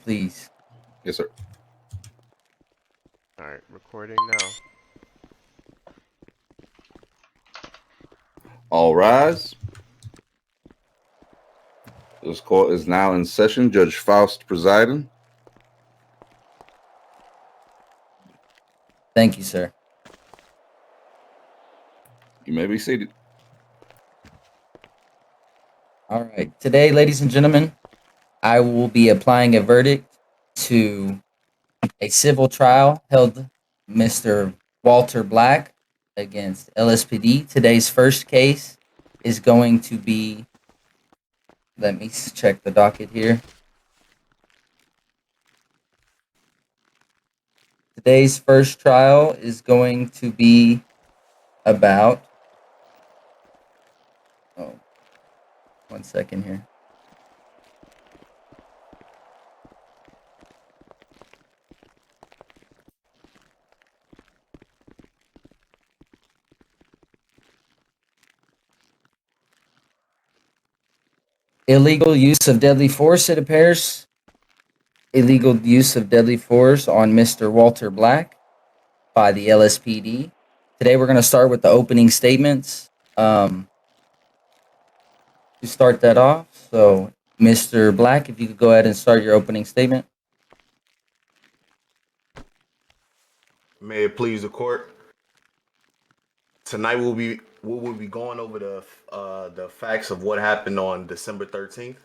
please. Yes, sir. All right, recording now. All rise. This court is now in session. Judge Faust presiding. Thank you, sir. You may be seated. All right. Today, ladies and gentlemen, I will be applying a verdict to a civil trial held Mr. Walter Black against LSPD. Today's first case is going to be, let me check the docket here. Today's first trial is going to be about, oh, 1 second here. Illegal use of deadly force, it appears. Illegal use of deadly force on Mr. Walter Black by the LSPD. Today we're going to start with the opening statements. To start that off, so Mr. Black, if you could go ahead and start your opening statement. May it please the court. Tonight we'll be going over the facts of what happened on December 13th.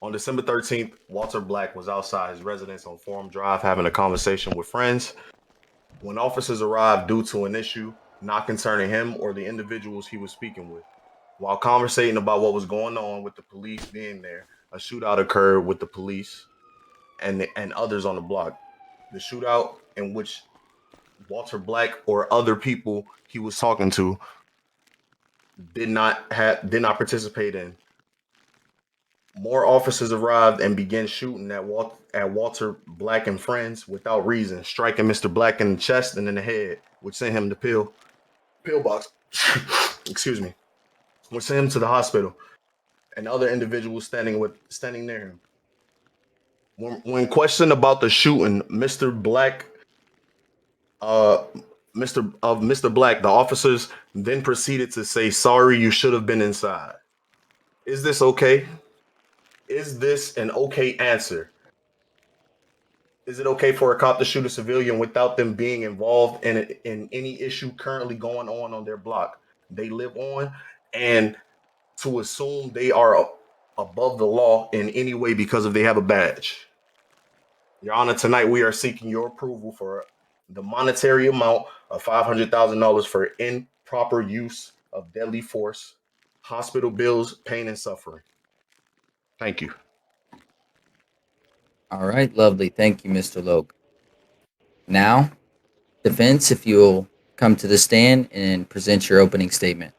On December 13th, Walter Black was outside his residence on Forum Drive having a conversation with friends. When officers arrived due to an issue not concerning him or the individuals he was speaking with, while conversating about what was going on with the police being there, a shootout occurred with the police and others on the block. The shootout in which Walter Black or other people he was talking to did not participate in. More officers arrived and began shooting at Walter Black and friends without reason, striking Mr. Black in the chest and in the head, which sent him to pillbox. Excuse me. Which sent him to the hospital, and other individuals standing near him. When questioned about the shooting, Mr. Black, the officers then proceeded to say, "Sorry, you should have been inside." Is this okay? Is this an okay answer? Is it okay for a cop to shoot a civilian without them being involved in any issue currently going on their block they live on, and to assume they are above the law in any way because they have a badge? Your Honor, tonight we are seeking your approval for the monetary amount of $500,000 for improper use of deadly force, hospital bills, pain, and suffering. Thank you. All right, lovely. Thank you, Mr. Loke. Now, defense, if you'll come to the stand and present your opening statement.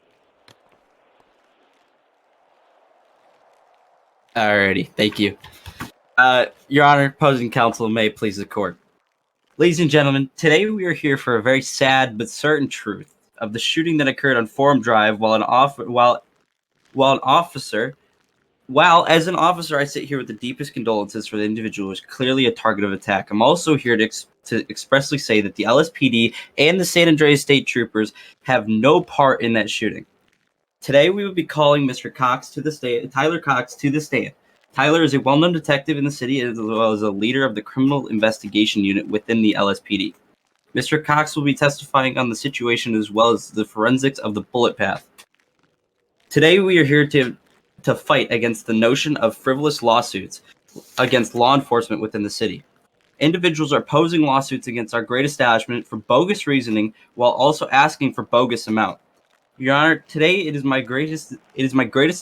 Alrighty, thank you. Your Honor, opposing counsel, may it please the court. Ladies and gentlemen, today we are here for a very sad but certain truth of the shooting that occurred on Forum Drive while as an officer, I sit here with the deepest condolences for the individual who was clearly a target of attack. I'm also here to expressly say that the LSPD and the San Andreas State Troopers have no part in that shooting. Today we will be calling Mr. Cox to the stand, Tyler Cox to the stand. Tyler is a well-known detective in the city as well as a leader of the criminal investigation unit within the LSPD. Mr. Cox will be testifying on the situation as well as the forensics of the bullet path. Today we are here to fight against the notion of frivolous lawsuits against law enforcement within the city. Individuals are posing lawsuits against our great establishment for bogus reasoning while also asking for bogus amount. Your Honor, today it is my greatest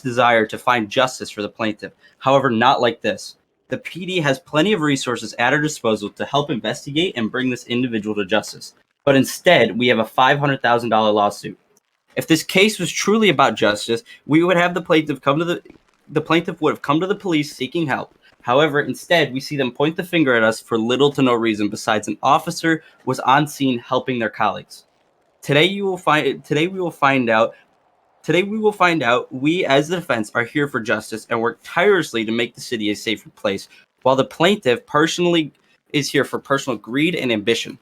desire to find justice for the plaintiff. However, not like this. The PD has plenty of resources at our disposal to help investigate and bring this individual to justice. But instead, we have a $500,000 lawsuit. If this case was truly about justice, we would have the plaintiff would have come to the police seeking help. However, instead, we see them point the finger at us for little to no reason besides an officer was on scene helping their colleagues. Today we will find out we as the defense are here for justice and work tirelessly to make the city a safer place while the plaintiff personally is here for personal greed and ambition.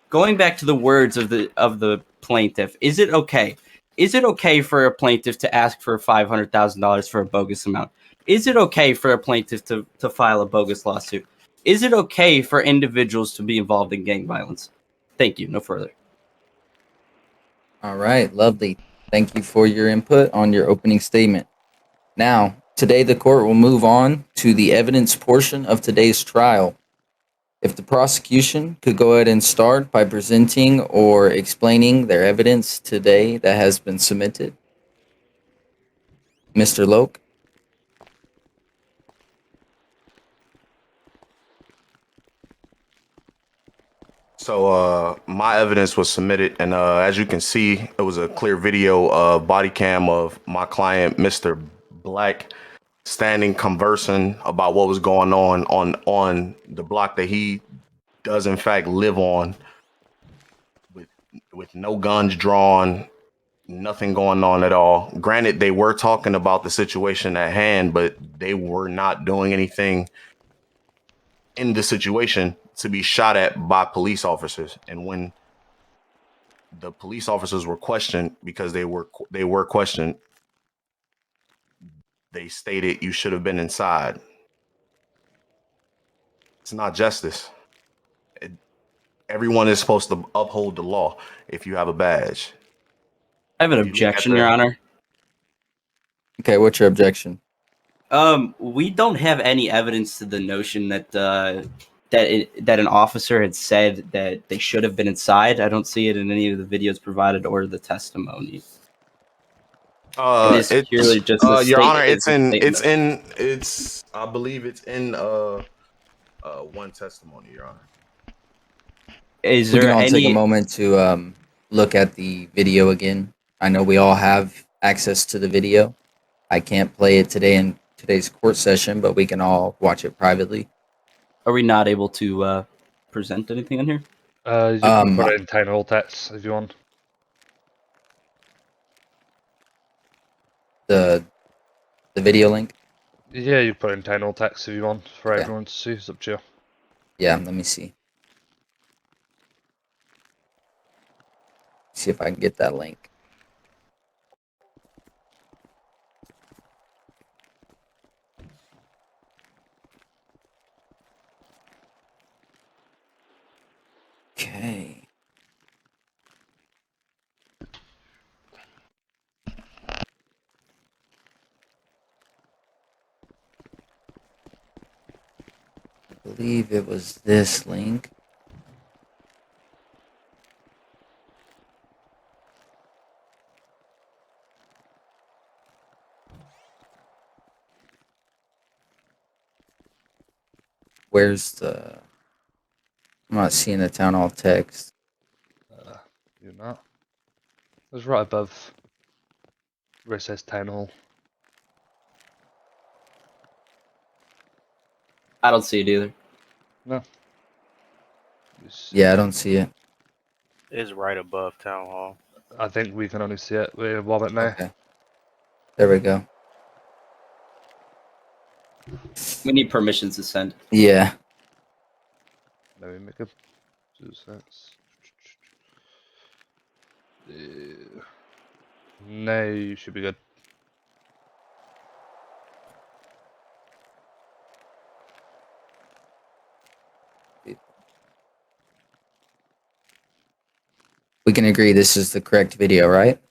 Going back to the words of the plaintiff, is it okay? Is it okay for a plaintiff to ask for $500,000 for a bogus amount? Is it okay for a plaintiff to file a bogus lawsuit? Is it okay for individuals to be involved in gang violence? Thank you. No further. All right, lovely. Thank you for your input on your opening statement. Now, today the court will move on to the evidence portion of today's trial. If the prosecution could go ahead and start by presenting or explaining their evidence today that has been submitted. Mr. Loke. So my evidence was submitted, and as you can see, it was a clear video body cam of my client, Mr. Black, standing conversing about what was going on the block that he does in fact live on, with no guns drawn, nothing going on at all. Granted, they were talking about the situation at hand, but they were not doing anything in the situation to be shot at by police officers. And when the police officers were questioned, because they were questioned, they stated, "You should have been inside." It's not justice. Everyone is supposed to uphold the law if you have a badge. I have an If you look at objection, Your Honor. Okay, what's your objection? We don't have any evidence to the notion that that an officer had said that they should have been inside. I don't see it in any of the videos provided or the testimony. It is purely just a Your Honor, statement. it's I believe it's in one testimony, Your Honor. Is We can there all take a any? moment to look at the video again. I know we all have access to the video. I can't play it today in today's court session, but we can all watch it privately. Are we not able to present anything on here? You can put it in tiny hall text if you want. The video link. Yeah, you put it in tiny hall text if you want for Okay. everyone to see. It's up to you. Yeah, let me see. See if I can get that link. Okay. I believe it was this link. Where's the... I'm not seeing the town hall text. You're not. It's right above where it says town hall. I don't see it either. No. Yeah, I don't see it. Is right above town hall. I think we can only see it with Wobbit now. Okay. There we go. We need permissions to send. Yeah. Let me make a 2 cents. No, you should be good. We can agree this is the correct video, right?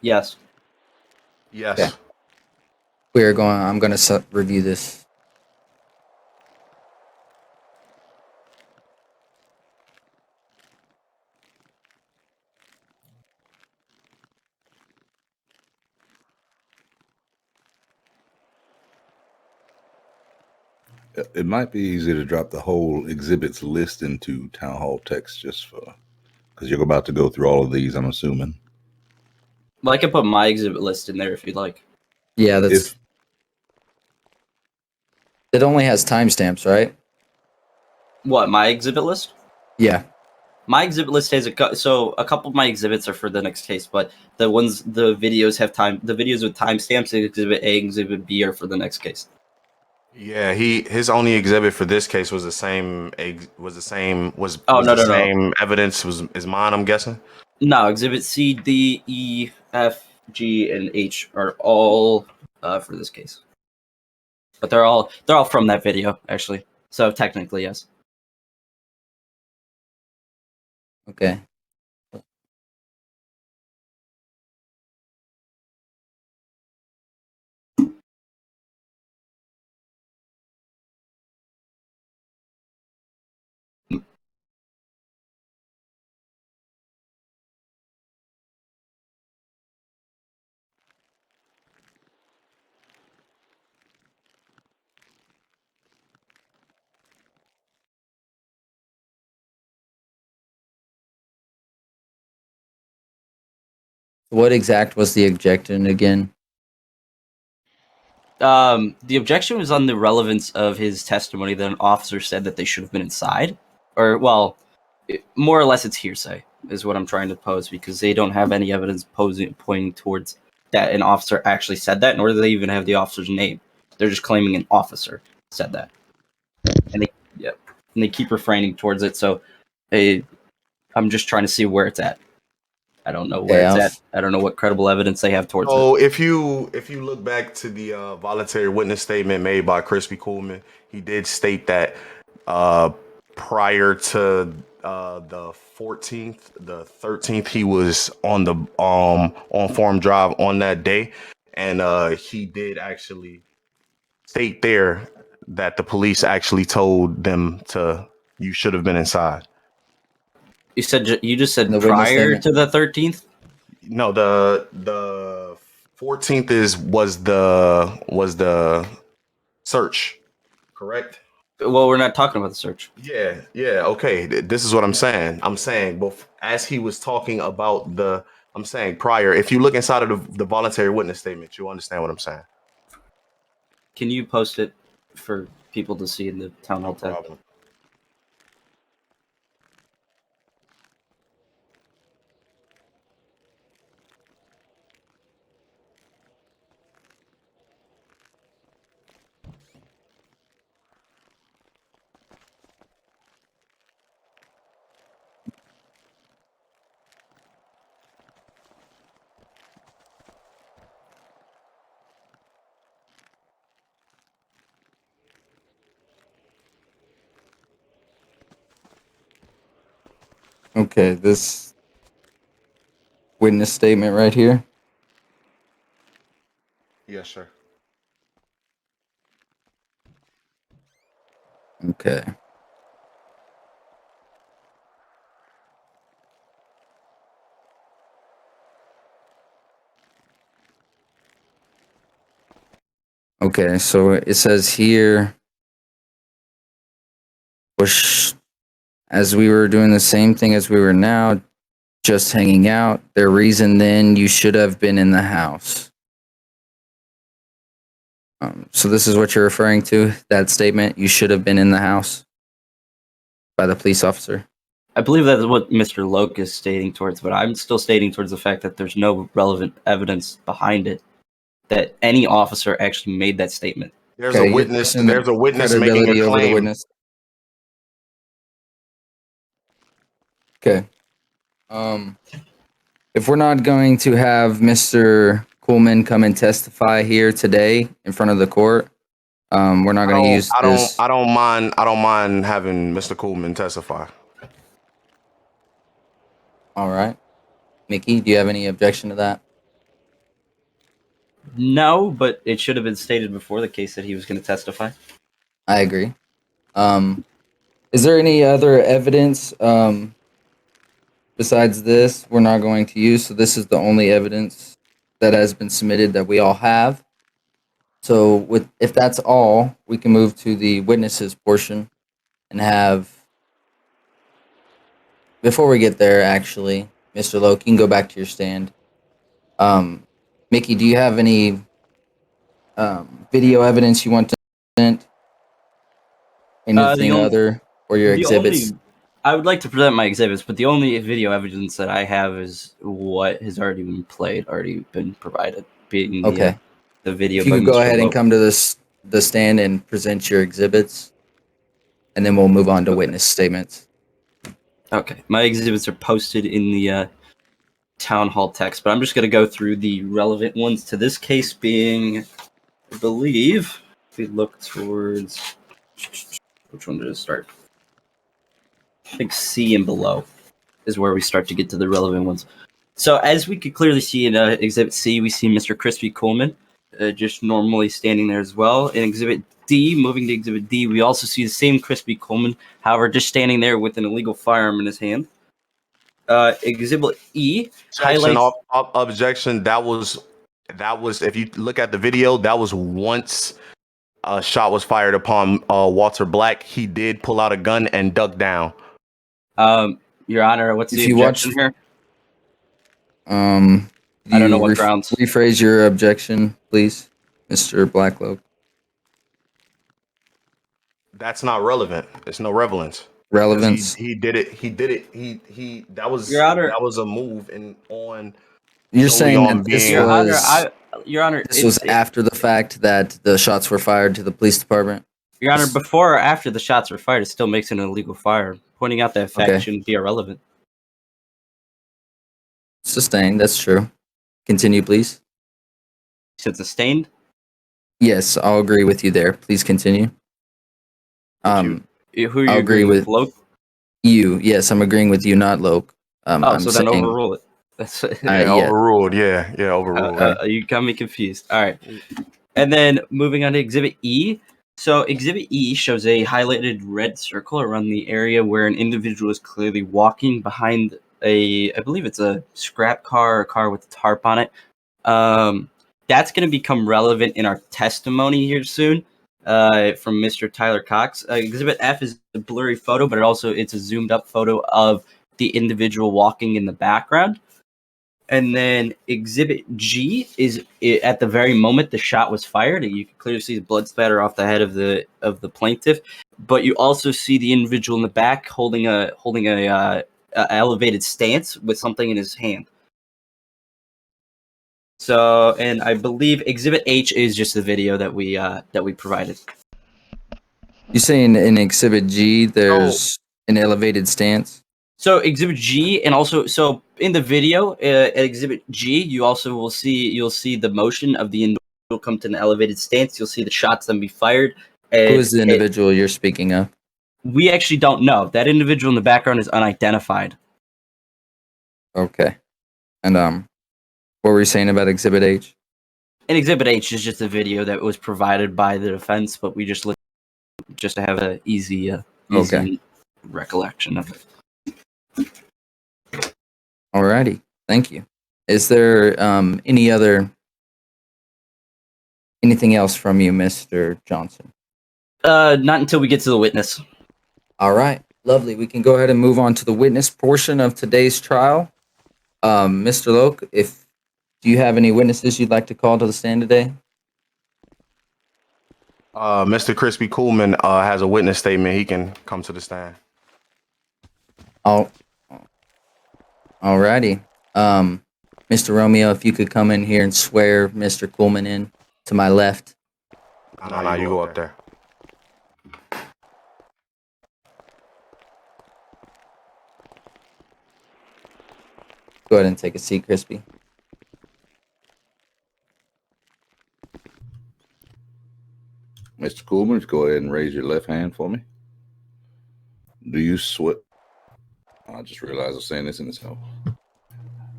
Yes. Yes. Okay. I'm going to review this. It might be easy to drop the whole exhibits list into town hall text just for, because you're about to go through all of these, I'm assuming. Well, I can put my exhibit list in there if you'd like. Yeah, that's... If It only has timestamps, right? What, my exhibit list? Yeah. My exhibit list has a couple of my exhibits are for the next case, but the videos with timestamps, exhibit A, exhibit B are for the next case. Yeah, his only exhibit for this case was the same Oh, was no, the no, no. same evidence was is mine, I'm guessing. No, Exhibit C, D, E, F, G, and H are all for this case. But they're all from that video, actually. So technically, yes. Okay. What exact was the objection again? The objection was on the relevance of his testimony that an officer said that they should have been inside. Or, well, more or less it's hearsay, is what I'm trying to pose, because they don't have any evidence pointing towards that an officer actually said that, nor do they even have the officer's name. They're just claiming an officer said that. And they keep refraining towards it, so I'm just trying to see where it's at. I don't know where Okay, it's at. I don't know what credible evidence they have towards it. So if you look back to the voluntary witness statement made by Crispy Coolman, he did state that prior to the 14th, the 13th, he was on the on Farm Drive on that day, and he did actually state there that the police actually told them to you should have been inside. You just said The witness prior statement? to the 13th. No, the 14th is was the search, correct? Well, we're not talking about the search. Yeah, okay. This is what I'm saying. I'm saying, as he was talking about I'm saying prior, if you look inside of the voluntary witness statement, you'll understand what I'm saying. Can you post it for people to see in the town hall No tab? problem. Okay, this witness statement right here. Yes, sir. Okay. Okay, so it says here, as we were doing the same thing as we were now, just hanging out. Their reason then, you should have been in the house. So this is what you're referring to, that statement, you should have been in the house by the police officer. I believe that's what Mr. Loke is stating towards, but I'm still stating towards the fact that there's no relevant evidence behind it that any officer actually made that statement. There's Okay, a you're witness. questioning the There's a witness making a credibility over the claim. witness. Okay. If we're not going to have Mr. Coolman come and testify here today in front of the court, we're not going to use this. I don't mind. I don't mind having Mr. Coolman testify. All right. Mickey, do you have any objection to that? No, but it should have been stated before the case that he was going to testify. I agree. Is there any other evidence besides this we're not going to use? So this is the only evidence that has been submitted that we all have. So if that's all, we can move to the witnesses portion and have. Before we get there, actually, Mr. Loke, you can go back to your stand. Mickey, do you have any video evidence you want to present? Anything other or your exhibits? I would like to present my exhibits, but the only video evidence that I have is what has already been provided, being Okay. the video. If you by could go Mr. ahead and Loke. come to this the stand and present your exhibits, and then we'll move on to Okay. witness statements. Okay, my exhibits are posted in the town hall text, but I'm just going to go through the relevant ones to this case being, I believe, if we look towards, which one did it start? I think C and below is where we start to get to the relevant ones. So as we could clearly see in Exhibit C, we see Mr. Crispy Coleman just normally standing there as well. In Exhibit D, moving to Exhibit D, we also see the same Crispy Coleman, however, just standing there with an illegal firearm in his hand. Exhibit E Objection. highlights. Objection. That was. If you look at the video, that was once a shot was fired upon Walter Black. He did pull out a gun and duck down. Your Honor, what's If the you objection watch- here? Do I don't know you what grounds. rephrase your objection, please, Mr. Blacklow? That's not relevant. It's no relevance. Relevance. He did it. He did it. He. That was. Your Honor- That was a move and on. You're solely saying on that this being- Your Honor, this was after the fact that the shots were fired to the police department? Your Honor, before or after the shots were fired, it still makes it an illegal fire. Pointing out that fact Okay. shouldn't be irrelevant. Sustained, that's true. Continue, please. Since sustained, Yes, I'll agree with you there. Please continue. who are I'll you agree agreeing with Loke? you. Yes, I'm agreeing with you, not Loke. Oh, I'm so saying, then overrule it. That's Yeah, yeah. overruled. Yeah, overruled. you got me confused. All right, and then moving on to Exhibit E. So Exhibit E shows a highlighted red circle around the area where an individual is clearly walking behind I believe it's a scrap car or a car with a tarp on it. That's going to become relevant in our testimony here soon from Mr. Tyler Cox. Exhibit F is a blurry photo, but it's a zoomed up photo of the individual walking in the background. And then Exhibit G is at the very moment the shot was fired, and you can clearly see the blood spatter off the head of the plaintiff. But you also see the individual in the back holding a elevated stance with something in his hand. So, and I believe Exhibit H is just the video that we provided. You saying in Exhibit G there's an elevated stance? So Exhibit G, and also so in the video at Exhibit G, you'll see the motion of the individual come to an elevated stance. You'll see the shots then be fired. Who is the individual you're speaking of? We actually don't know. That individual in the background is unidentified. Okay. And what were you saying about Exhibit H? And Exhibit H is just a video that was provided by the defense, but we just looked just to have an easy recollection of it. Alrighty. Thank you. Is there anything else from you, Mr. Johnson? Not until we get to the witness. All right. Lovely. We can go ahead and move on to the witness portion of today's trial. Mr. Loke, do you have any witnesses you'd like to call to the stand today? Mr. Crispy Coolman has a witness statement. He can come to the stand. Alrighty. Mr. Romeo, if you could come in here and swear Mr. Coolman in to my left. No, you go up there. Go ahead and take a seat, Crispy. Mr. Coolman, go ahead and raise your left hand for me. Do you swear? I just realized I'm saying this in this hole.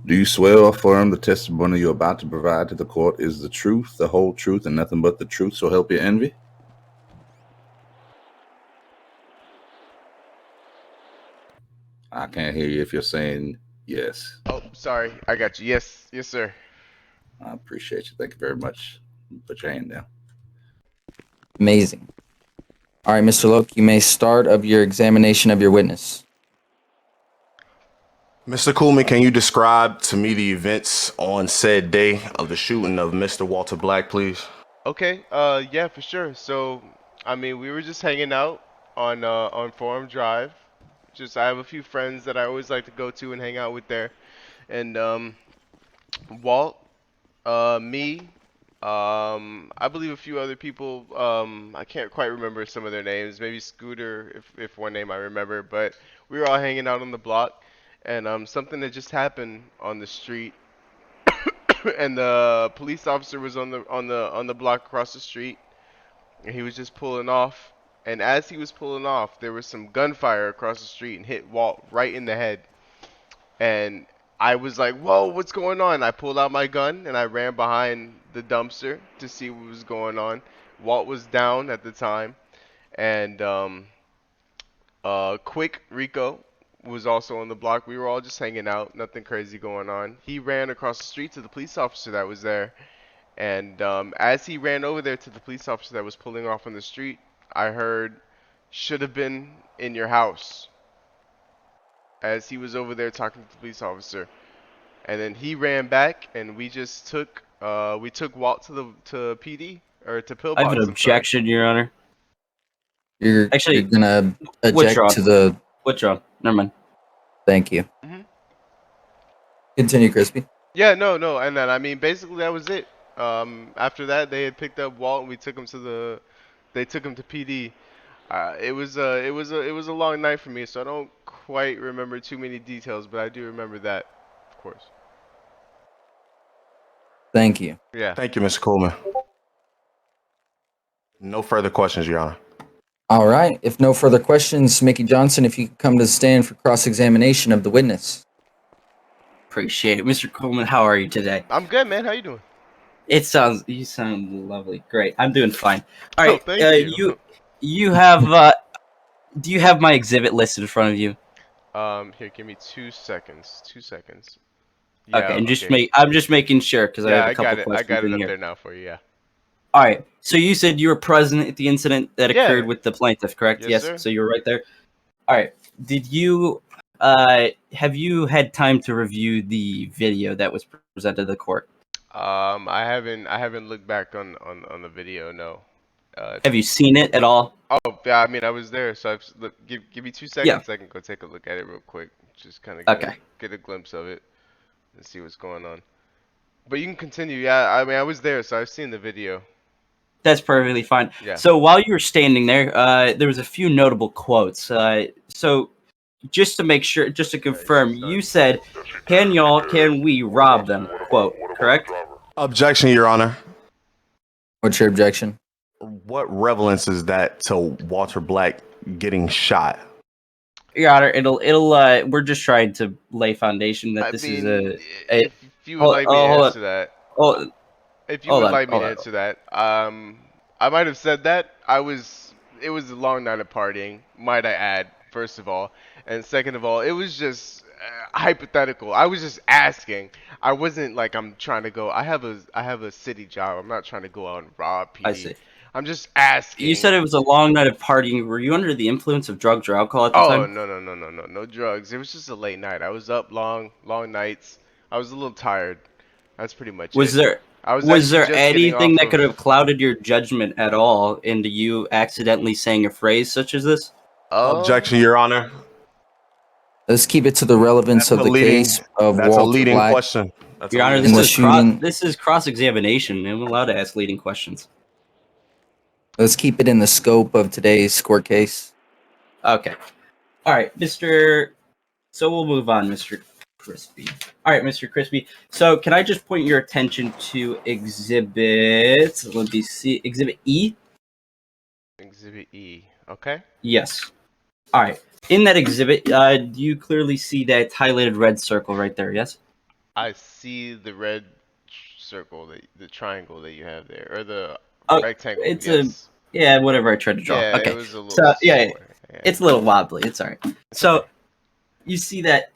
Do you swear or affirm the testimony you're about to provide to the court is the truth, the whole truth, and nothing but the truth, so help you envy? I can't hear you if you're saying yes. Oh, sorry. I got you. Yes, sir. I appreciate you. Thank you very much. Put your hand down. Amazing. All right, Mr. Loke, you may start of your examination of your witness. Mr. Coolman, can you describe to me the events on said day of the shooting of Mr. Walter Black, please? Okay. Yeah, for sure. So, I mean, we were just hanging out on Forum Drive. I have a few friends that I always like to go to and hang out with there. And Walt, me, I believe a few other people. I can't quite remember some of their names. Maybe Scooter, if one name I remember. But we were all hanging out on the block, and something that just happened on the street, and the police officer was on the block across the street, and he was just pulling off. And as he was pulling off, there was some gunfire across the street and hit Walt right in the head. And I was like, "Whoa, what's going on?" I pulled out my gun and I ran behind the dumpster to see what was going on. Walt was down at the time, and Quick Rico was also on the block. We were all just hanging out, nothing crazy going on. He ran across the street to the police officer that was there, and as he ran over there to the police officer that was pulling off on the street, I heard, "Should have been in your house," as he was over there talking to the police officer. And then he ran back, and we just took Walt to PD or to I have Pillbox. an objection, Your Honor. You're Actually, gonna withdraw. eject to the. Withdraw. Never mind. Thank you. Mhm. Continue, Crispy. Yeah, no, and then I mean basically that was it. After that they had picked up Walt and they took him to PD. It was a long night for me, so I don't quite remember too many details, but I do remember that, of course. Thank you. Yeah. Thank you, Mr. Coleman. No further questions, Your Honor. All right. If no further questions, Mickey Johnson, if you could come to the stand for cross-examination of the witness. Appreciate it. Mr. Coleman, how are you today? I'm good, man. How you doing? You sound lovely. Great. I'm doing fine. All Oh, right. thank you. You have do you have my exhibit list in front of you? Here, give me 2 seconds. 2 seconds. Okay, and okay. I'm just making sure because I Yeah, have a I couple got it. I questions got it in up here. there now for you. Yeah. All right. So you said you were present at the incident that Yeah. occurred with the plaintiff, correct? Yes, sir. So you were right there. All right. Did you have you had time to review the video that was presented to the court? I haven't looked back on the video. No. Have you seen it at all? Oh, yeah. I mean, I was there, so give me 2 seconds. I can go take a look at it real quick. Just kind of Okay. get a glimpse of it and see what's going on. But you can continue. Yeah. I mean, I was there, so I've seen the video. That's perfectly fine. Yeah. So while you were standing there, there was a few notable quotes. So just to make sure, just to confirm, you said, can we rob them?" Quote, correct? Objection, Your Honor. What's your objection? What relevance is that to Walter Black getting shot? Your Honor, we're just trying to lay foundation that I this mean, is if you would hold- like me oh, to hold answer that. oh, If you hold would on, like me hold to on. answer that, I might have said that. It was a long night of partying, might I add, first of all. And second of all, it was just hypothetical. I was just asking. I wasn't like I'm trying to go. I have a city job. I'm not trying to go out and rob PD. I see. I'm just asking. You said it was a long night of partying. Were you under the influence of drugs or alcohol at the Oh, time? no drugs. It was just a late night. I was up long nights. I was a little tired. That's pretty much Was it. there I was Was actually there just getting anything off that of- could have clouded your judgment at all into you accidentally saying a phrase such as this? Objection, Your Honor. Let's keep it to the relevance That's of the case of That's a Walter leading Black. question. That's Your a Honor, leading this question. is this is cross-examination. I'm allowed to ask leading questions. Let's keep it in the scope of today's court case. Okay. All right, Mr. So we'll move on, Mr. Crispy. All right, Mr. Crispy. So can I just point your attention to exhibit? Let me see. Exhibit E? Exhibit E. Okay. Yes. All right. In that exhibit, do you clearly see that highlighted red circle right there? Yes. I see the red circle, the triangle that you have there, or the Oh, rectangle. it's yes. Yeah, whatever I tried to draw. Yeah, Okay. it was a little. So yeah, square. Yeah. it's a little wobbly. It's all right. So you see that?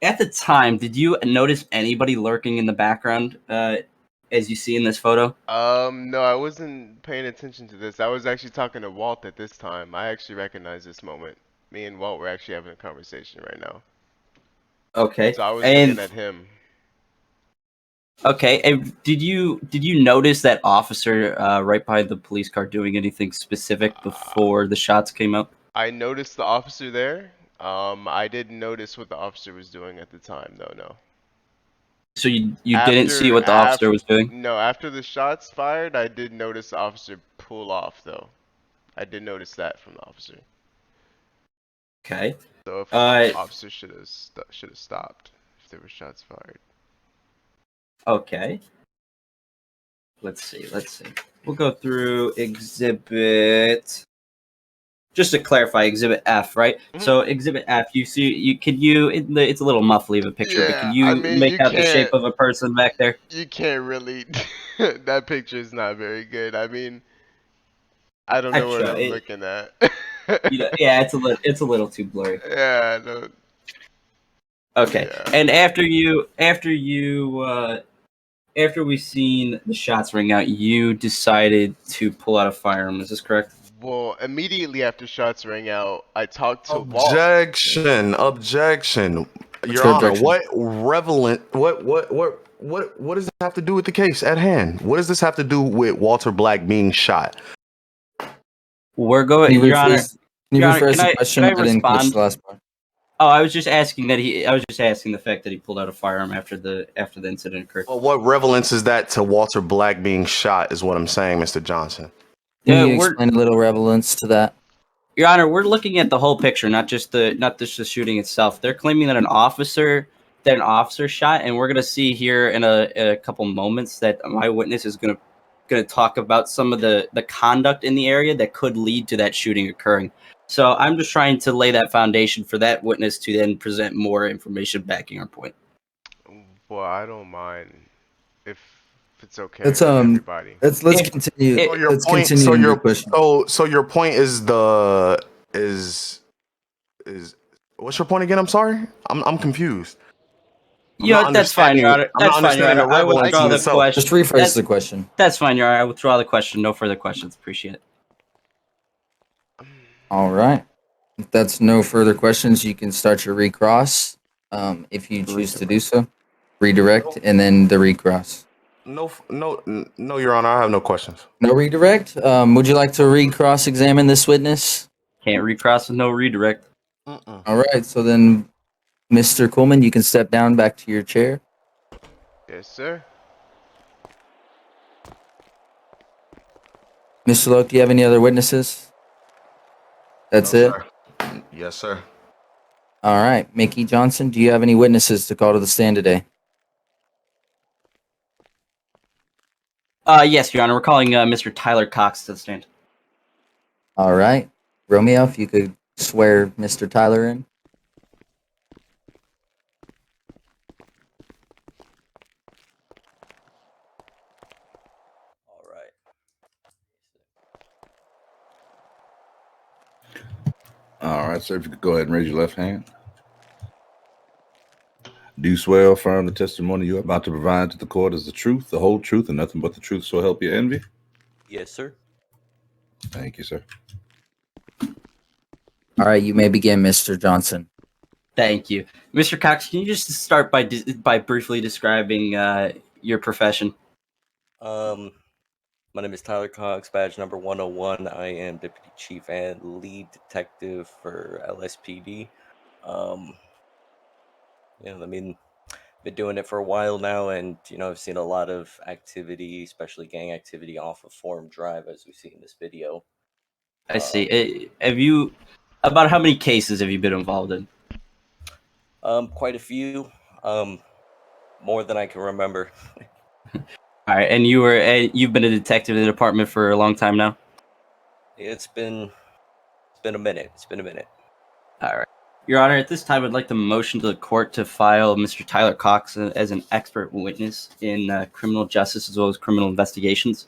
At the time, did you notice anybody lurking in the background, as you see in this photo? No, I wasn't paying attention to this. I was actually talking to Walt at this time. I actually recognize this moment. Me and Walt were actually having a conversation right now. Okay. So I was And looking at him. okay, and did you notice that officer right behind the police car doing anything specific before the shots came up? I noticed the officer there. I didn't notice what the officer was doing at the time, though. No. So you didn't see what the officer was doing? No, after the shots fired, I did notice the officer pull off, though. I did notice that from the officer. Okay. So if Uh, officer should have stopped if there were shots fired. Okay. Let's see. We'll go through exhibit. Just to clarify, exhibit F, right? Mhm. So exhibit F, it's a little muffly of a picture, but can Yeah, I you mean, make out the shape of a person back there? you can't really. That picture is not very good. I mean, I don't I know what try I'm it. looking at. Yeah, it's a little too blurry. Yeah, no, Okay. yeah. And after we seen the shots ring out, you decided to pull out a firearm. Is this correct? Well, immediately after shots rang out, I talked to Walt. Objection! Objection! Your your Honor, objection? what does this have to do with the case at hand? What does this have to do with Walter Black being shot? We're going, Can you Your Honor. rephrase, can you Your Honor, rephrase can the I question? I didn't catch respond? the last part. Oh, I was just asking the fact that he pulled out a firearm after the incident occurred. Well, what relevance is that to Walter Black being shot? Is what I'm saying, Mr. Johnson. Can you We're explain a little relevance to that? Your Honor, we're looking at the whole picture, not just the shooting itself. They're claiming that an officer shot, and we're gonna see here in a couple moments that my witness is gonna talk about some of the conduct in the area that could lead to that shooting occurring. So I'm just trying to lay that foundation for that witness to then present more information backing our point. Well, I don't mind if it's okay Let's with everybody. let's If- continue. So your Let's point. continue So in your your question. so your point is is what's your point again? I'm sorry. I'm confused. That's fine, Your Honor. I'm not understanding the I relevance withdraw in the itself. question. Just rephrase the question. That's fine, Your Honor. I withdraw the question. No further questions. Appreciate it. All right. If that's no further questions, you can start your recross. If you choose to do so, redirect and then the recross. No, Your Honor. I have no questions. No redirect. Would you like to recross examine this witness? Can't recross with no redirect. Mm-mm. All right. So then, Mr. Coleman, you can step down back to your chair. Yes, sir. Mr. Loke, do you have any other witnesses? That's No, it. sir. Yes, sir. All right. Mickey Johnson, do you have any witnesses to call to the stand today? Yes, Your Honor. We're calling Mr. Tyler Cox to the stand. All right. Romeo, if you could swear Mr. Tyler in. All right. All right, sir. If you could go ahead and raise your left hand. Do you swear or affirm the testimony you're about to provide to the court is the truth, the whole truth, and nothing but the truth, so help you envy? Yes, sir. Thank you, sir. All right. You may begin, Mr. Johnson. Thank you, Mr. Cox. Can you just start by briefly describing your profession? My name is Tyler Cox, badge number 101. I am deputy chief and lead detective for LSPD. I mean, been doing it for a while now, and I've seen a lot of activity, especially gang activity, off of Forum Drive, as we see in this video. I see. About how many cases have you been involved in? Quite a few. More than I can remember. All right, and you've been a detective in the department for a long time now. It's been a minute. All right, Your Honor. At this time, I'd like to motion to the court to file Mr. Tyler Cox as an expert witness in criminal justice as well as criminal investigations.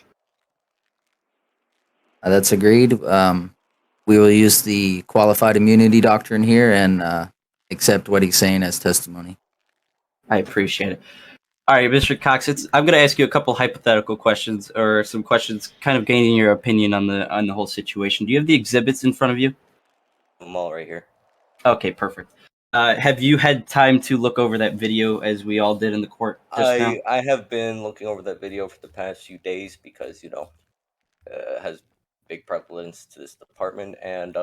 That's agreed. We will use the qualified immunity doctrine here and accept what he's saying as testimony. I appreciate it. All right, Mr. Cox. I'm going to ask you a couple hypothetical questions, or some questions, kind of gaining your opinion on the whole situation. Do you have the exhibits in front of you? I'm all right here. Okay, perfect. Have you had time to look over that video as we all did in the court just now? I have been looking over that video for the past few days because it has big prevalence to this department, and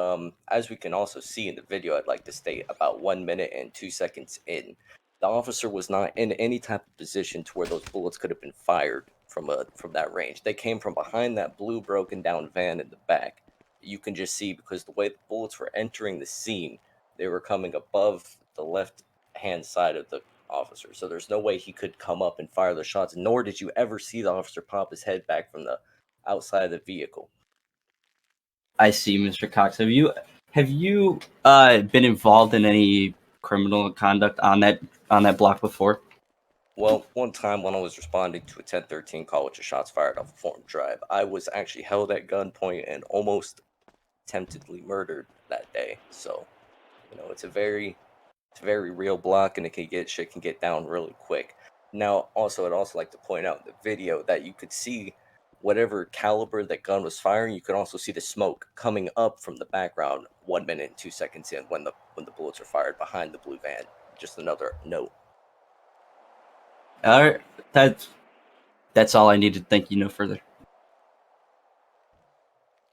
as we can also see in the video, I'd like to state about 1 minute and 2 seconds in, The officer was not in any type of position to where those bullets could have been fired from that range. They came from behind that blue broken down van in the back. You can just see, because the way the bullets were entering the scene, they were coming above the left hand side of the officer. So there's no way he could come up and fire the shots, nor did you ever see the officer pop his head back from the outside of the vehicle. I see, Mr. Cox. Have you been involved in any criminal conduct on that block before? Well, one time when I was responding to a 1013 call with shots fired off a Forum Drive, I was actually held at gunpoint and almost attemptedly murdered that day. So, it's a very real block, and shit can get down really quick. Now, also, I'd also like to point out in the video that you could see whatever caliber that gun was firing. You could also see the smoke coming up from the background 1 minute and 2 seconds in when the bullets are fired behind the blue van. Just another note. All right, that's all I needed. Thank you. No further.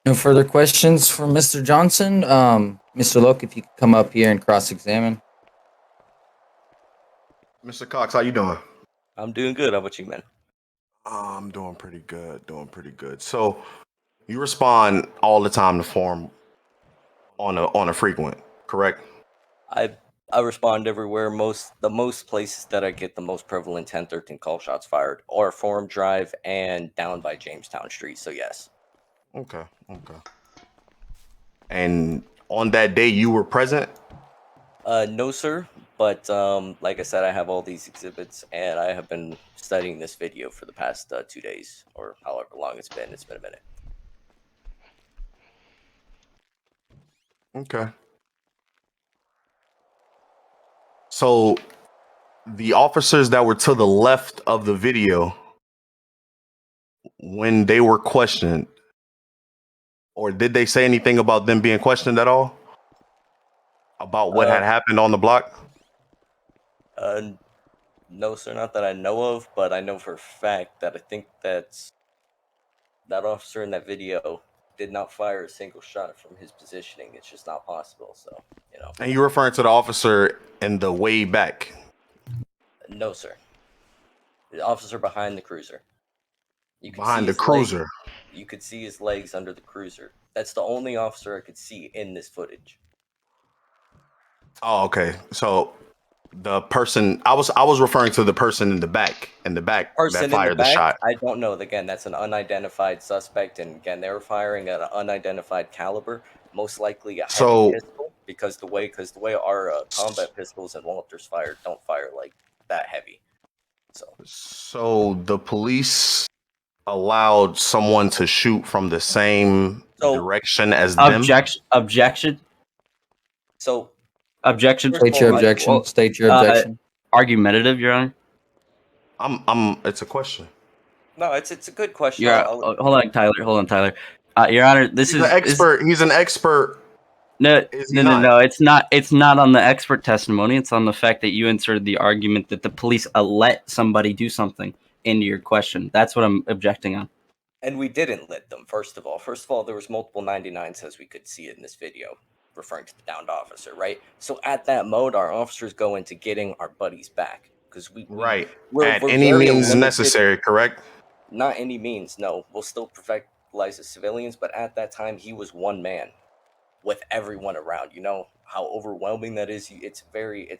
No further questions from Mr. Johnson. Mr. Loke, if you could come up here and cross-examine. Mr. Cox, how you doing? I'm doing good. How about you, man? I'm doing pretty good. So you respond all the time to form on a frequent, correct? I respond everywhere. The most places that I get the most prevalent 1013 call shots fired are Forum Drive and down by Jamestown Street. So yes. Okay. And on that day, you were present? No, sir. But like I said, I have all these exhibits, and I have been studying this video for the past 2 days, or however long it's been. It's been a minute. Okay. So the officers that were to the left of the video, when they were questioned, or did they say anything about them being questioned at all? About what had happened on the block? No, sir, not that I know of, but I know for a fact that I think that officer in that video did not fire a single shot from his positioning. It's just not possible. So, And you're referring to the officer in the way back? No, sir. The officer behind the cruiser. You could Behind see the his legs. cruiser? You could see his legs under the cruiser. That's the only officer I could see in this footage. Oh, okay. So the person I was referring to the person in the back that fired the shot. I don't know. Again, that's an unidentified suspect, and again, they were firing at an unidentified caliber, most likely a heavy pistol, because the way our combat pistols and Walters don't fire like that heavy. So the police allowed someone to shoot from the same direction as them? Objection. So objection. State your objection. State your objection. Argumentative, Your Honor. It's a question. No, it's a good question. Hold on, Tyler. Your Honor, he's an expert. He's an expert. No. It's not. It's not on the expert testimony. It's on the fact that you inserted the argument that the police let somebody do something into your question. That's what I'm objecting on. And we didn't let them. First of all, there was multiple 99s as we could see it in this video, referring to the downed officer, right? So at that mode, our officers go into getting our buddies back because we're any means necessary, correct? Not any means. No, we'll still protect-lize the civilians, but at that time, he was one man with everyone around. You know how overwhelming that is.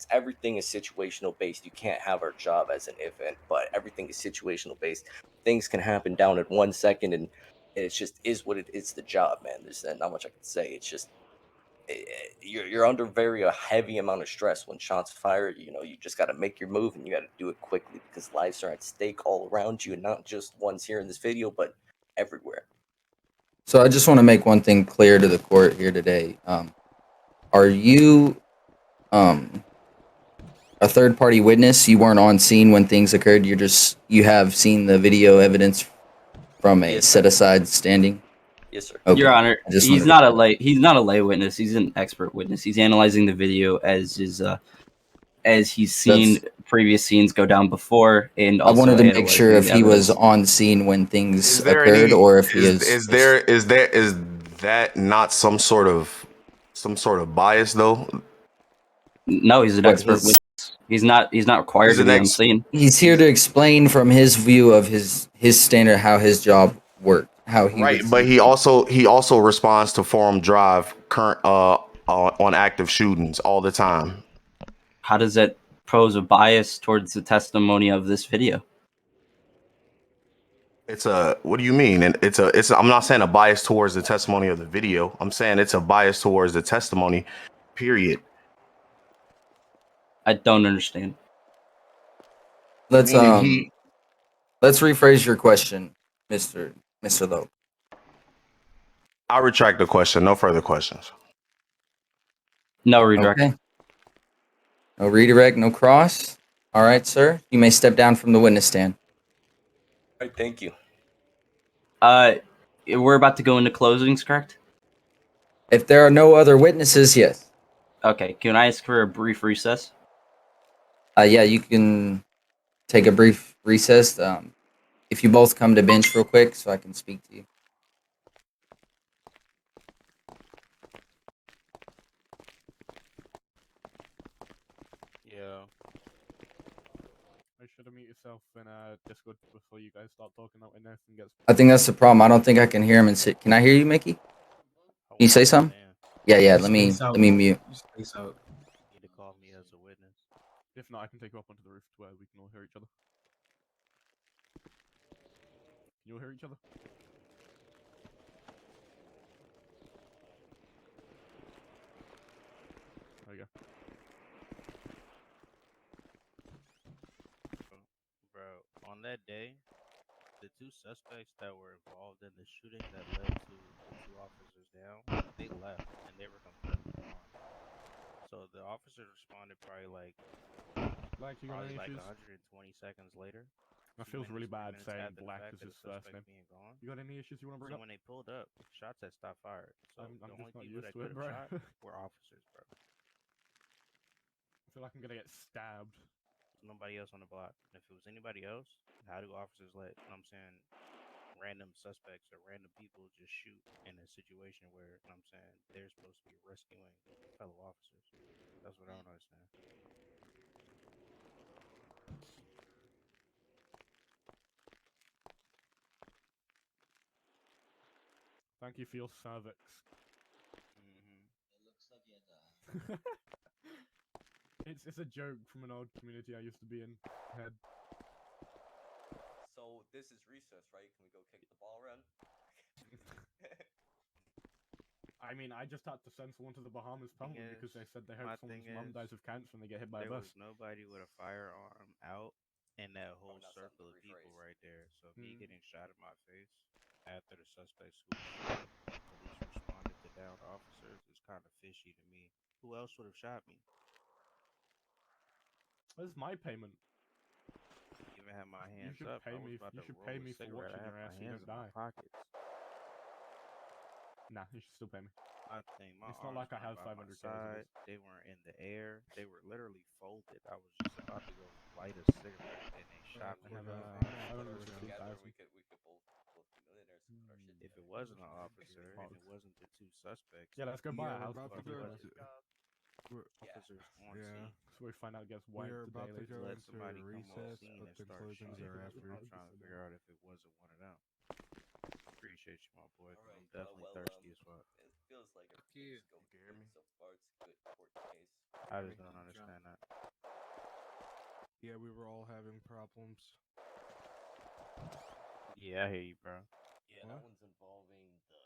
Everything is situational based. You can't have our job as an event, but everything is situational based. Things can happen down in 1 second, and it just is what it is. The job, man. There's not much I can say. It's just you're under a heavy amount of stress when shots fire. You just got to make your move, and you got to do it quickly because lives are at stake all around you, and not just ones here in this video, but everywhere. So I just want to make one thing clear to the court here today. Are you a third-party witness? You weren't on scene when things occurred. You have seen the video evidence from a set-aside standing? Yes, sir. Okay. Your Honor, he's not a lay witness. He's an expert witness. He's analyzing the video as he's seen previous scenes go down before, and also I wanted to make sure if he was on scene when things occurred, or if he is. Is that not some sort of bias though? No, he's an expert witness. He's not required He's to an be on ex. scene. He's here to explain from his view of his standard how his job worked, how he Right, would but see he things. also responds to forum drive current on active shootings all the time. How does that pose a bias towards the testimony of this video? It's a what do you mean? And it's I'm not saying a bias towards the testimony of the video. I'm saying it's a bias towards the testimony. Period. I don't understand. Let's Meaning he let's rephrase your question, Mr. Lowe. I retract the question. No further questions. No redirect. Okay. No redirect, no cross. All right, sir. You may step down from the witness stand. All right, thank you. We're about to go into closings, correct? If there are no other witnesses, yes. Okay. Can I ask for a brief recess? Yeah, you can take a brief recess. If you both come to bench real quick so I can speak to you. Yeah. Make sure to mute yourself in Discord before you guys start talking. That way Nathan gets. I think that's the problem. I don't think I can hear him and sit. Can I hear you, Mickey? Can you say something? Yeah. Let me mute. Space out. Need to call me as a witness. If not, I can take you up onto the roof to where we can all hear each other. Can you all hear each other? There we go. Bro, on that day, the two suspects that were involved in the shooting that led to the two officers down, they left and they were completely gone. So the officers responded probably like You got any issues? 120 seconds later. That 2 feels really minutes, 3 bad minutes saying after the Black fact is of his the first suspect name. being gone. You got any issues you want to bring So up? when they pulled up, shots had stopped fired. So I'm the only just not people used that to could it, have bro. shot were officers, bro. I feel like I'm gonna get stabbed. There's nobody else on the block. And if it was anybody else, how do officers let, you know what I'm saying, random suspects or random people just shoot in a situation where, you know what I'm saying, they're supposed to be rescuing fellow officers? That's what I don't understand. Thank you for your cervix. It looks like you're It's a joke from an old community I used to be in. Head. So this is recess, right? Can we go kick the ball around? I mean, I just had to send someone to the Bahamas probably because they said they hope someone's mum dies of cancer when they get hit by a there bus. was nobody with a firearm out in that whole not circle of something to people rephrase. right there. So me getting shot in my face after the suspects who police responded to downed officers is kind of fishy to me. Who else would have shot me? Where's my payment? Even had my You hands should up. pay I was me. about You to should roll pay a me for cigarette. watching I had your my ass so you hands don't in my die. pockets. Nah, you should still pay me. I think my It's not arms like I weren't have by my 500K as it side. is. They weren't in the air. They were literally folded. I was just about to go light a cigarette, and they shot me I in have my face. 550,000. We could both be millionaires and put our shit If it together. wasn't an officer and it wasn't the two suspects, Yeah, let's go buy a house. or Officers was it officers on scene? So we find out it gets wiped We're about today. to go Let into somebody come on recess, scene but and the start closings shooting. are after. I'm trying to figure out if it wasn't one of them. Appreciate you, my boy. 'Cause I'm definitely thirsty as fuck. It feels like everything's going good so far. It's a good court case. I just don't understand that. Yeah, we were all having problems. Yeah, I hear you, bro. Yeah, that one's involving the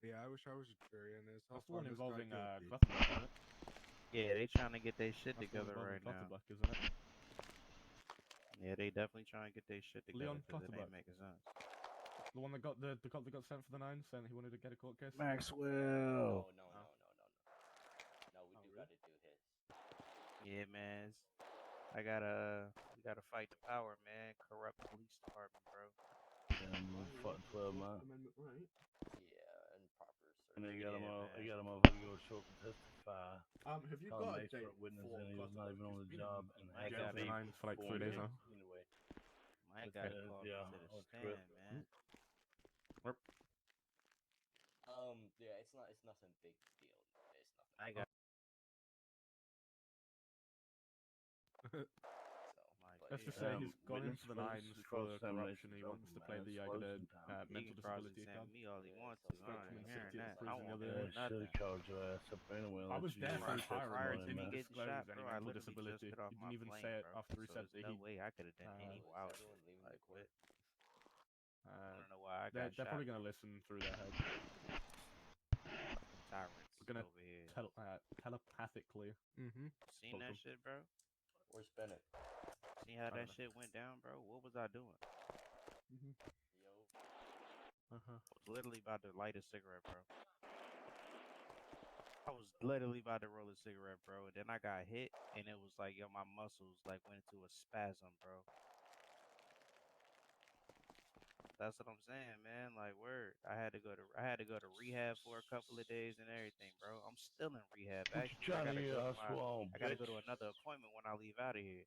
Yeah, I wish I was in this. That's the one involving guilty. Clutterbuck, isn't it? Yeah, they trying to get their shit That's the one together right involving now. Clutterbuck, isn't it? Yeah, they definitely trying to get their shit together Leon because it ain't Clutterbuck. making sense. The one that got the cop that got sent for the 9 saying he wanted to get a court case. Maxwell. No, we do gotta do his. Yeah, man. We gotta fight the power, man. Corrupt police department, bro. Fuck 12 months. Yeah, and proper And they got him Yeah, they man. got him over to go show up and testify. Have you Call got him a date expert witness for and he was not even on the job and I jail got for the a 9 for like 3 days now? Anyway. I gotta call Yeah, me to the that's stand, correct. man. Yeah, it's nothing big deal. It's nothing. I got Let's just say he's gone in for the nines for corruption. He wants to play the He mental can cross disability examine card. me all he wants to. I Spectrum ain't and hearing City that. of I Prison the want other to day. hear nothing. called your ass up anyway. I was there for his hiring. Prior He to me didn't getting disclose shot, any bro, I mental literally just disability. got off He my didn't even plane, say it bro. after he So said there's that no he. way I could have done any wow shit. Like what? I don't know why I got They're shot. probably gonna listen through their head. Fucking tyrants We're gonna over here. telepathically. Seen that shit, bro? Where's Bennett? Seen how that shit went down, bro? What was I doing? Yo. I was literally about to light a cigarette, bro. I was literally about to roll a cigarette, bro, and then I got hit, and it was like, yo, my muscles like went into a spasm, bro. That's what I'm saying, man. Like, word. I had to go to rehab for a couple of days and everything, bro. I'm still in rehab. Actually, I gotta go to another appointment when I leave out of here.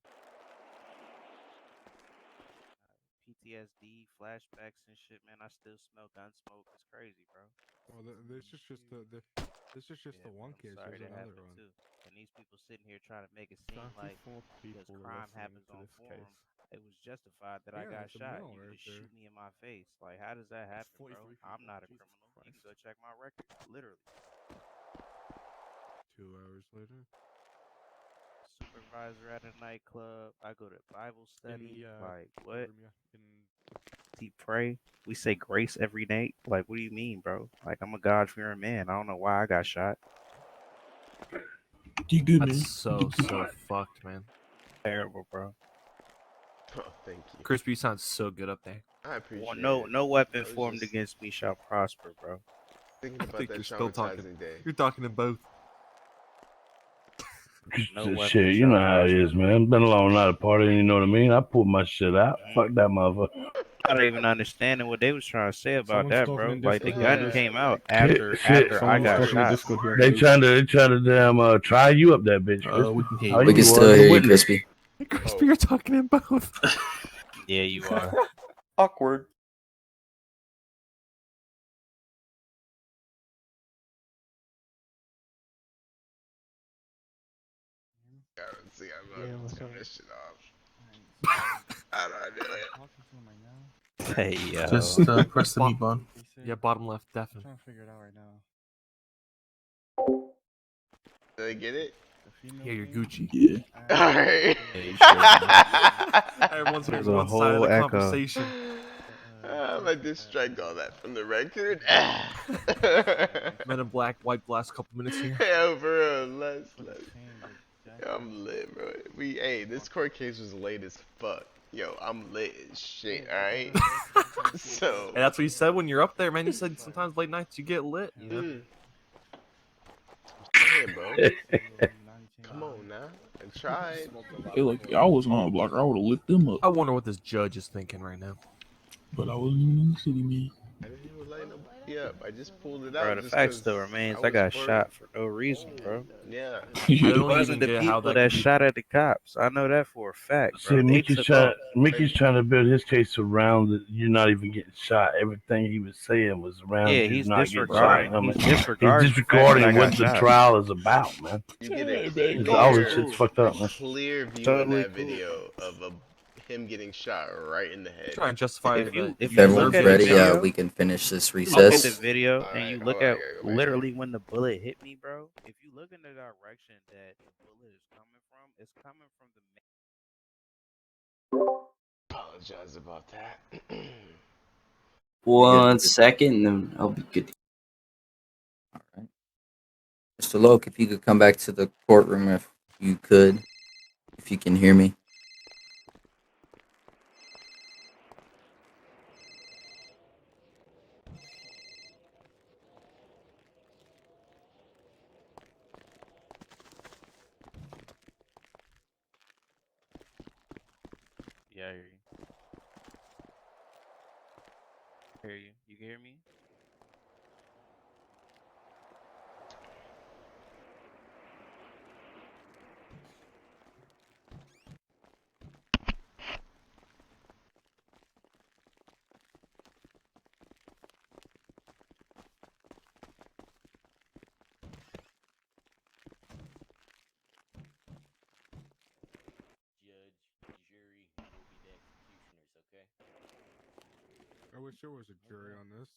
PTSD, flashbacks and shit, man. I still smell gun smoke. It's crazy, bro. Well, this is just the one case. Sorry There's that another happened one. too. And these people sitting here trying to make it seem like 34 because people crime listening happens to on this forum, case. it was justified that I Yeah, got it's a shot. mill You right can just there. shoot me in my face. Like, how does that happen, bro? 43 I'm people. not a Jesus criminal. You Christ. can go check my record. Literally. 2 hours later. Supervisor at a nightclub. I go to Bible study. In the, Like, what? room, yeah. Deep pray. We say grace every night. Like, what do you mean, bro? Like, I'm a God-fearing man. I don't know why I got shot. You good, man? That's so fucked, man. Terrible, bro. Oh, thank you. Crispy, you sound so good up there. I appreciate Well, it. no weapon I was formed just against me shall prosper, bro. thinking I about think that you're still talking. traumatizing day. You're talking to both. No weapon Shit, you shall know how it prosper. is, man. Been a long night of partying, you know what I mean? I pulled my shit out. Fuck that motherfucker. I don't even understanding what they was trying to say about Someone's that, talking bro. in Like, the Discord gun here, came out Shit, after I Someone's got talking in shot. Discord here. They trying to damn try you up that bitch. We can hear How you. We can still hear you, witness? Crispy. Hey, Crispy, you're talking in both. Yeah, you are. Awkward. See, I'm just turn this shit off. How do I do it? Hey, yo. Just press the mute button. Yeah, bottom left, definitely. trying to figure it out right now. Did I get it? Yeah, you're Gucci. Yeah. Alright. Everyone's There's hearing a one side of whole the echo. conversation. I just strike all that from the record. Men in Black wiped the last couple minutes here. Yeah, for real. Less. I'm lit, bro. This court case was late as fuck. Yo, I'm lit as shit, alright? So. And that's what you said when you're up there, man. You said sometimes late nights you get lit, you know? I'm saying, bro. Come on now. I tried. Hey, look, I was on a block. I would have lit them up. I wonder what this judge is thinking right now. But I wasn't even in the city, man. I didn't even light nobody up. I just pulled it Bro, out the just fact 'cause still remains I was got worried. shot for no reason, bro. Yeah. I It don't wasn't even the get how people that that could be. shot at the cops. I know that for a fact, See, bro. They Mickey's took trying. off. Mickey's trying to build his case around that you're not even getting shot. Everything he was saying was around Yeah, you he's not getting shot. disregarding. I mean, He's he's disregarding the fact that I disregarding got what the shot. trial is about, man. You get a It's all this clear, shit's fucked up, man. clear view Totally in that video of him getting shot right in the head. Try and justify If you If look everyone's at the ready, video, we can finish this look at the recess. video and Alright, you hold look on, I at gotta go back literally when the bullet hit me, bro. If you look in the direction that the bullet is coming from, it's coming from the Apologize about that. 1 second, and then I'll be good. All right. Mr. Loke, if you could come back to the courtroom if you could, if you can hear me. Yeah, I hear you. I hear you. You can hear me? wish there was a jury on this.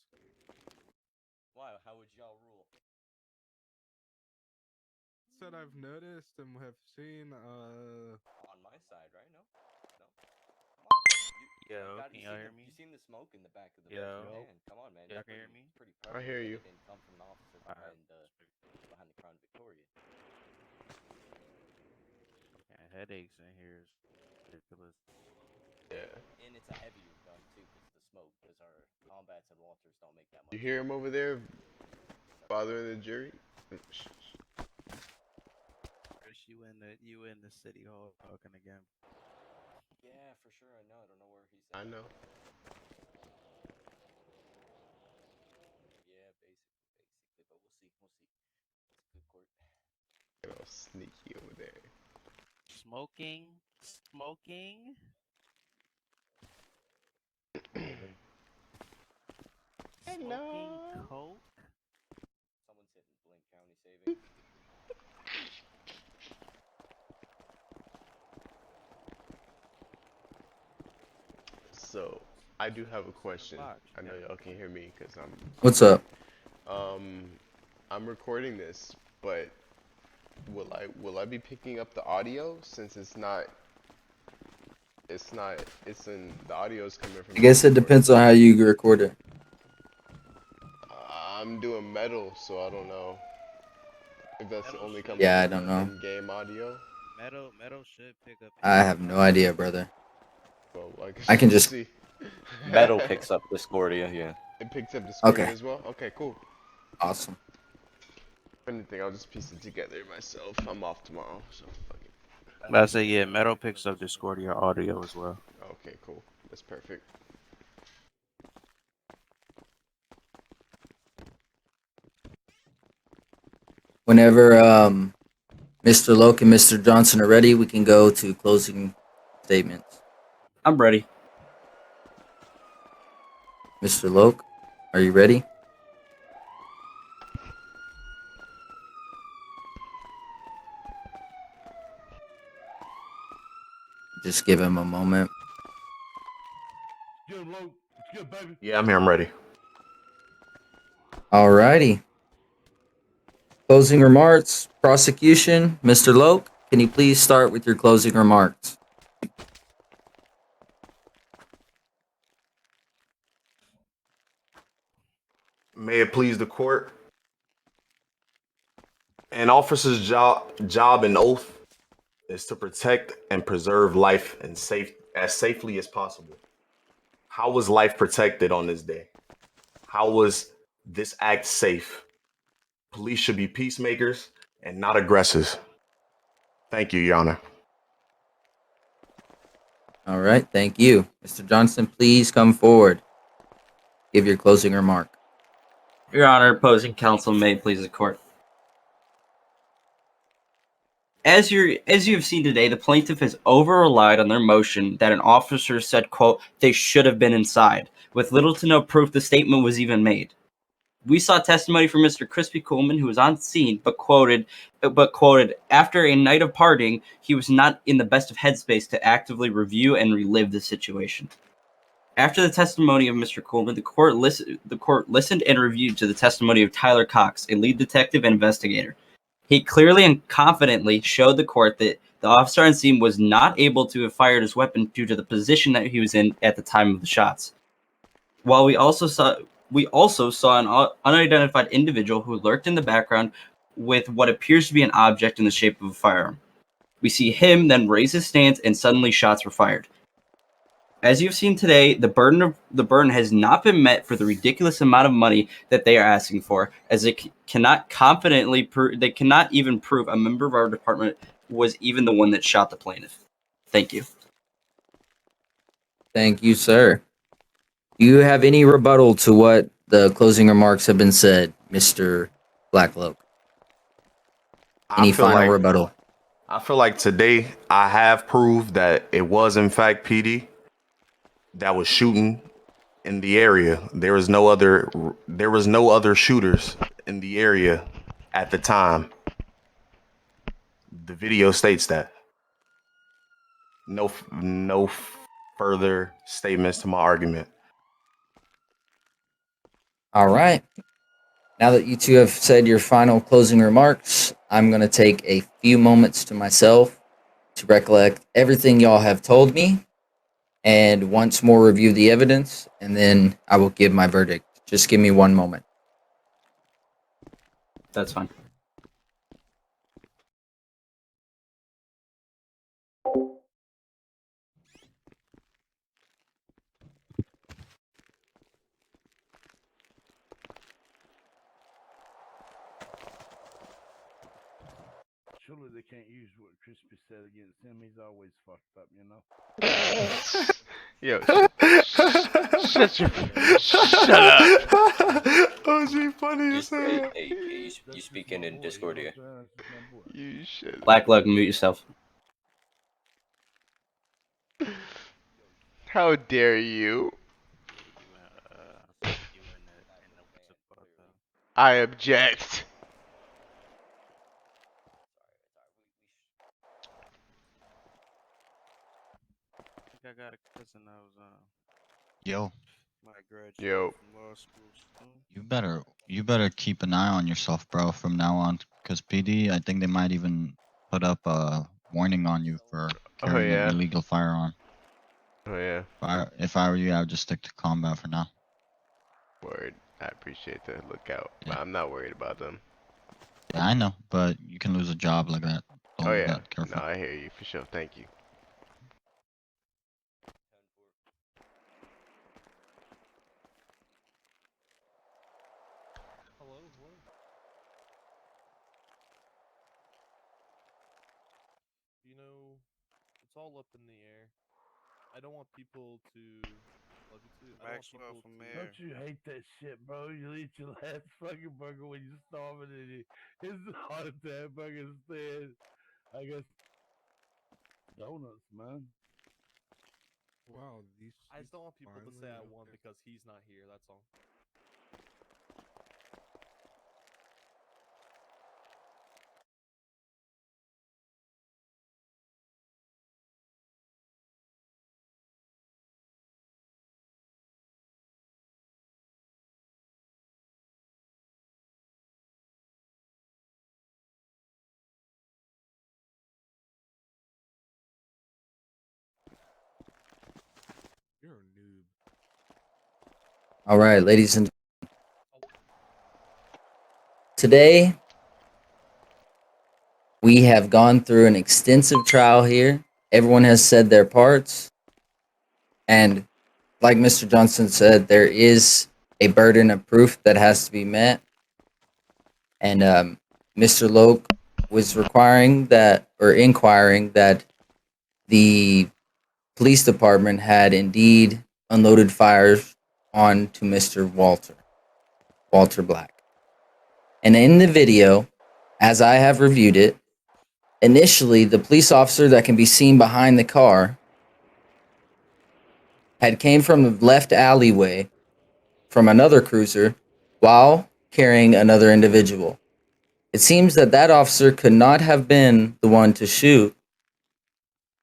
Why? How would y'all rule? Said I've noticed and have seen. On my side, right? No. Yo, can y'all hear me? You seen the smoke in the back of the Yo. bedroom, man? Come on, man. Y'all It's can hear pretty- me? Pretty I prevalent hear that you. It didn't come from an officer behind the Crown Victoria. Yeah, headaches in here is ridiculous. Yeah. And it's a heavier gun too, because the smoke. Because our combats and Walters don't make that much. You hear him over there bothering the jury? Chris, you in the city hall talking again. Yeah, for sure. I know. I don't know where he's at. I know. Yeah, basically, but we'll see. We'll see. It's a good court. Get all sneaky over there. Smoking. Smoking coke. Someone's hitting Blink County saving. So, I do have a question. I know y'all can hear me because I'm. What's up? I'm recording this, but will I be picking up the audio since it's in the audio's coming from. I guess it depends on how you record it. I'm doing metal, so I don't know if that's Metal only should coming Yeah, I from don't know. in-game audio. Metal should pick up. I have no idea, brother. Well, I can just. see. Metal picks up Discordia, yeah. It picks up Discordia Okay. as well? Okay, cool. Awesome. If anything, I'll just piece it together myself. I'm off tomorrow, so fuck it. But I say, yeah, Metal picks up Discordia audio as well. Okay, cool. That's perfect. Whenever Mr. Loke and Mr. Johnson are ready, we can go to closing statements. I'm ready. Mr. Loke, are you ready? Just give him a moment. Good, Loke. It's good, baby. Yeah, I'm here. I'm ready. Alrighty. Closing remarks, prosecution. Mr. Loke, can you please start with your closing remarks? May it please the court. An officer's job and oath is to protect and preserve life and as safely as possible. How was life protected on this day? How was this act safe? Police should be peacemakers and not aggressors. Thank you, Your Honor. All right, thank you. Mr. Johnson, please come forward. Give your closing remark. Your Honor, opposing counsel may please the court. As you have seen today, the plaintiff has over-relied on their motion that an officer said, quote, they should have been inside, with little to no proof the statement was even made. We saw testimony from Mr. Crispy Coleman, who was on scene, but quoted, after a night of partying, he was not in the best of headspace to actively review and relive the situation. After the testimony of Mr. Coleman, the court listened and reviewed to the testimony of Tyler Cox, a lead detective and investigator. He clearly and confidently showed the court that the officer on scene was not able to have fired his weapon due to the position that he was in at the time of the shots. While we also saw an unidentified individual who lurked in the background with what appears to be an object in the shape of a firearm. We see him then raise his stance and suddenly shots were fired. As you've seen today, the burden has not been met for the ridiculous amount of money that they are asking for, as they cannot they cannot even prove a member of our department was even the one that shot the plaintiff. Thank you. Thank you, sir. Do you have any rebuttal to what the closing remarks have been said, Mr. Blackloak? Any final rebuttal? I feel like today I have proved that it was in fact PD that was shooting in the area. There was no other shooters in the area at the time. The video states that. No further statements to my argument. All right. Now that you two have said your final closing remarks, I'm going to take a few moments to myself to recollect everything y'all have told me and once more review the evidence, and then I will give my verdict. Just give me one moment. That's fine. Surely they can't use what Crispy said against him. He's always fucked up, you know. Yo, shut up. OG funny You, as hey, hell. hey, you speaking in Discord here? You should. Black Lug, mute yourself. How dare you? I object. I got a cousin that was Yo, might graduate Yo. from law school soon. you better keep an eye on yourself, bro, from now on. Because PD, I think they might even put up a warning on you for Oh carrying an yeah. illegal firearm. Oh yeah. If I were you, I would just stick to combat for now. Word. I appreciate the lookout, Yeah. but I'm not worried about them. Yeah, I know, but you can lose a job like that. Oh Don't yeah. that careful. No, I hear you for sure. Thank you. Hello, what? You know, it's all up in the air. I don't want people to love you too. I don't want Maxwell people from to. Mayor. Don't you hate that shit, bro? You eat your last fucking burger when you're starving and it's a heart attack burger instead. I guess donuts, man. Wow, these. I just don't want people to say I finally won because he's not here. That's all. You're a noob. All right, ladies and today we have gone through an extensive trial here. Everyone has said their parts, and like Mr. Johnson said, there is a burden of proof that has to be met. And Mr. Loke was requiring that, or inquiring that the police department had indeed unloaded fires onto Mr. Walter Black. And in the video, as I have reviewed it, initially the police officer that can be seen behind the car had came from the left alleyway from another cruiser while carrying another individual. It seems that that officer could not have been the one to shoot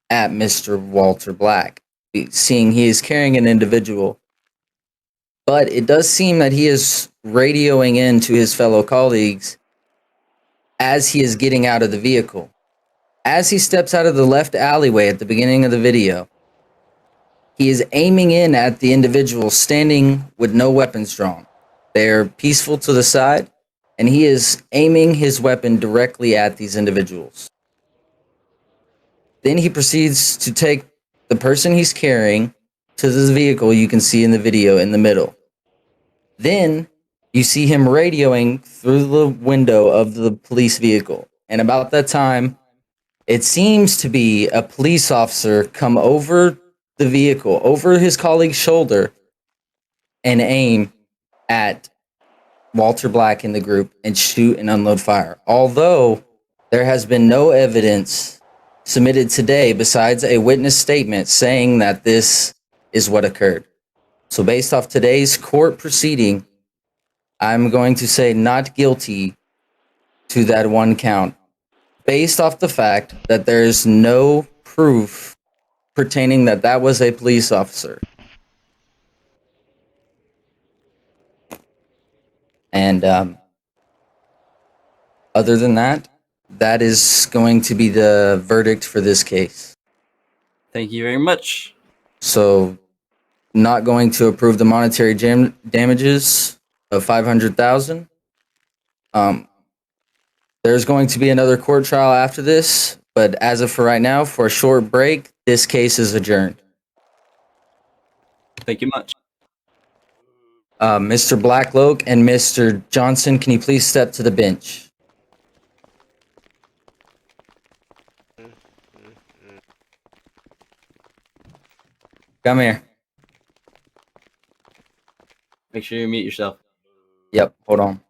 at Mr. Walter Black, seeing he is carrying an individual. But it does seem that he is radioing in to his fellow colleagues as he is getting out of the vehicle. As he steps out of the left alleyway at the beginning of the video, he is aiming in at the individual standing with no weapons drawn. They're peaceful to the side, and he is aiming his weapon directly at these individuals. Then he proceeds to take the person he's carrying to the vehicle you can see in the video in the middle. Then you see him radioing through the window of the police vehicle. And about that time, it seems to be a police officer come over the vehicle, over his colleague's shoulder, and aim at Walter Black in the group and shoot and unload fire. Although there has been no evidence submitted today besides a witness statement saying that this is what occurred. So based off today's court proceeding, I'm going to say not guilty to that one count based off the fact that there's no proof pertaining that that was a police officer. And other than that, that is going to be the verdict for this case. Thank you very much. So, not going to approve the monetary damages of 500,000. There's going to be another court trial after this, but as of for right now, for a short break, this case is adjourned. Thank you much. Mr. Blackloak and Mr. Johnson, can you please step to the bench? Come here. Make sure you mute yourself. Yep, hold on.